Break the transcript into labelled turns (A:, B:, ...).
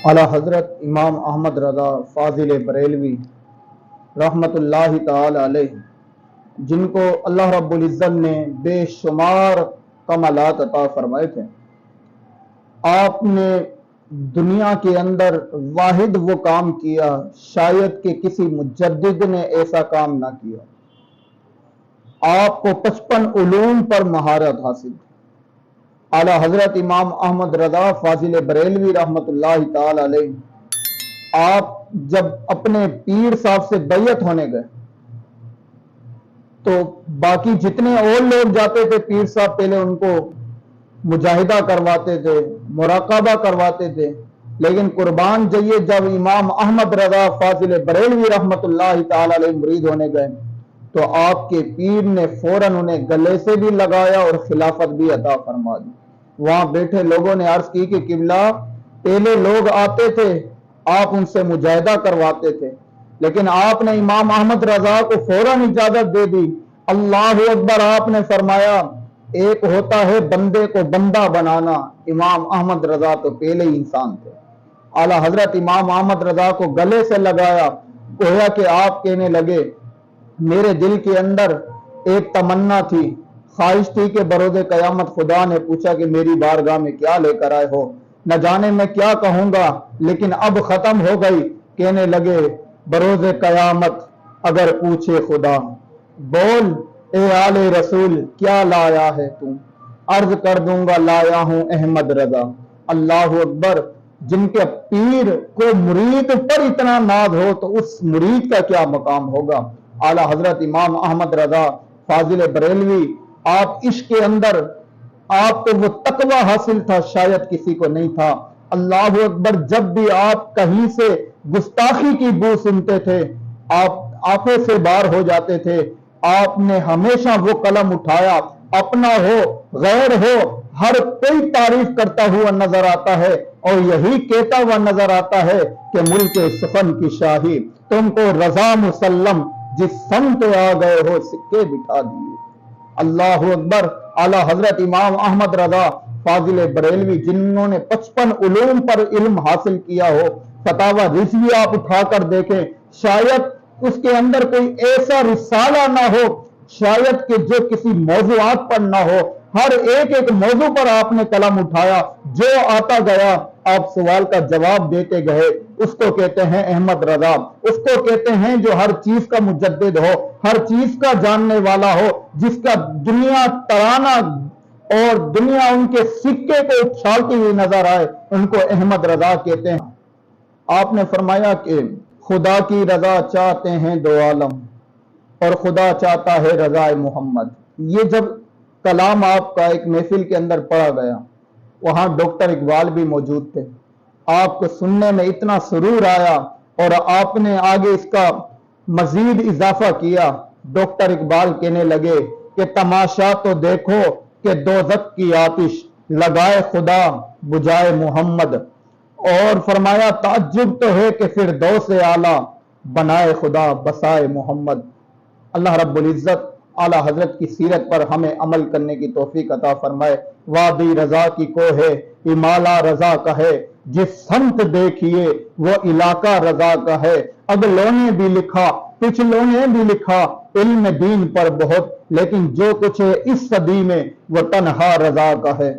A: اعلی حضرت امام احمد رضا فاضل بریلوی رحمت اللہ تعالی علیہ، جن کو اللہ رب العزت نے بے شمار کمالات عطا فرمائے تھے، آپ نے دنیا کے اندر واحد وہ کام کیا شاید کہ کسی مجدد نے ایسا کام نہ کیا۔ آپ کو 55 علوم پر مہارت حاصل تھی۔ اعلی حضرت امام احمد رضا فاضل بریلوی رحمت اللہ تعالی علیہ، آپ جب اپنے پیر صاحب سے بیعت ہونے گئے تو باقی جتنے اور لوگ جاتے تھے پیر صاحب پہلے ان کو مجاہدہ کرواتے تھے، مراقبہ کرواتے تھے، لیکن قربان جائیے جب امام احمد رضا فاضل بریلوی رحمت اللہ تعالی علیہ مرید ہونے گئے تو آپ کے پیر نے فوراً انہیں گلے سے بھی لگایا اور خلافت بھی عطا فرما دی۔ وہاں بیٹھے لوگوں نے عرض کی کہ قبلہ پہلے لوگ آتے تھے، آپ ان سے مجاہدہ کرواتے تھے، لیکن آپ نے امام احمد رضا کو فوراً اجازت دے دی۔ اللہ اکبر، آپ نے فرمایا ایک ہوتا ہے بندے کو بندہ بنانا، امام احمد رضا تو پہلے ہی انسان تھے۔ اعلیٰ حضرت امام احمد رضا کو گلے سے لگایا، گویا کہ آپ کہنے لگے میرے دل کے اندر ایک تمنا تھی، خواہش تھی کہ بروز قیامت خدا نے پوچھا کہ میری بارگاہ میں کیا لے کر آئے ہو، نہ جانے میں کیا کہوں گا، لیکن اب ختم ہو گئی۔ کہنے لگے بروز قیامت اگر پوچھے خدا، بول اے آل رسول کیا لایا ہے تو، عرض کر دوں گا لایا ہوں احمد رضا۔ اللہ اکبر، جن کے پیر کو مرید پر اتنا ناز ہو تو اس مرید کا کیا مقام ہوگا۔ اعلیٰ حضرت امام احمد رضا فاضل بریلوی، آپ عشق کے اندر آپ کو وہ تقوی حاصل تھا شاید کسی کو نہیں تھا۔ اللہ اکبر، جب بھی آپ کہیں سے گستاخی کی بو سنتے تھے آپ آنکھوں سے بار ہو جاتے تھے۔ آپ نے ہمیشہ وہ قلم اٹھایا، اپنا ہو غیر ہو ہر کوئی تعریف کرتا ہوا نظر آتا ہے اور یہی کہتا ہوا نظر آتا ہے کہ ملک سخن کی شاہی تم کو رضا مسلم، جس سمت آ گئے ہو سکے بٹھا دیے۔ اللہ اکبر، اعلیٰ حضرت امام احمد رضا فاضل بریلوی جنہوں نے 55 علوم پر علم حاصل کیا ہو، فتاوی رضوی آپ اٹھا کر دیکھیں، شاید اس کے اندر کوئی ایسا رسالہ نہ ہو شاید کہ جو کسی موضوعات پر نہ ہو، ہر ایک موضوع پر آپ نے قلم اٹھایا، جو آتا گیا آپ سوال کا جواب دیتے گئے۔ اس کو کہتے ہیں احمد رضا، اس کو کہتے ہیں جو ہر چیز کا مجدد ہو، ہر چیز کا جاننے والا ہو، جس کا دنیا ترانہ اور دنیا ان کے سکے کو اچھالتی ہوئی نظر آئے، ان کو احمد رضا کہتے ہیں۔ آپ نے فرمایا کہ خدا کی رضا چاہتے ہیں دو عالم اور خدا چاہتا ہے رضا محمد۔ یہ جب کلام آپ کا ایک محفل کے اندر پڑھا گیا، وہاں ڈاکٹر اقبال بھی موجود تھے، آپ کو سننے میں اتنا سرور آیا اور آپ نے آگے اس کا مزید اضافہ کیا۔ ڈاکٹر اقبال کہنے لگے کہ تماشا تو دیکھو کہ دوزخ کی آتش لگائے خدا بجائے محمد، اور فرمایا تعجب تو ہے کہ فردوس اعلیٰ بنائے خدا بسائے محمد۔ اللہ رب العزت اعلیٰ حضرت کی سیرت پر ہمیں عمل کرنے کی توفیق عطا فرمائے۔ وادی رضا کی کوہ ہمالا رضا کا ہے، جس سمت دیکھیے وہ علاقہ رضا کا ہے۔ اگلوں نے بھی لکھا پچھلوں نے بھی لکھا علم دین پر بہت، لیکن جو کچھ ہے اس صدی میں وہ تنہا رضا کا ہے۔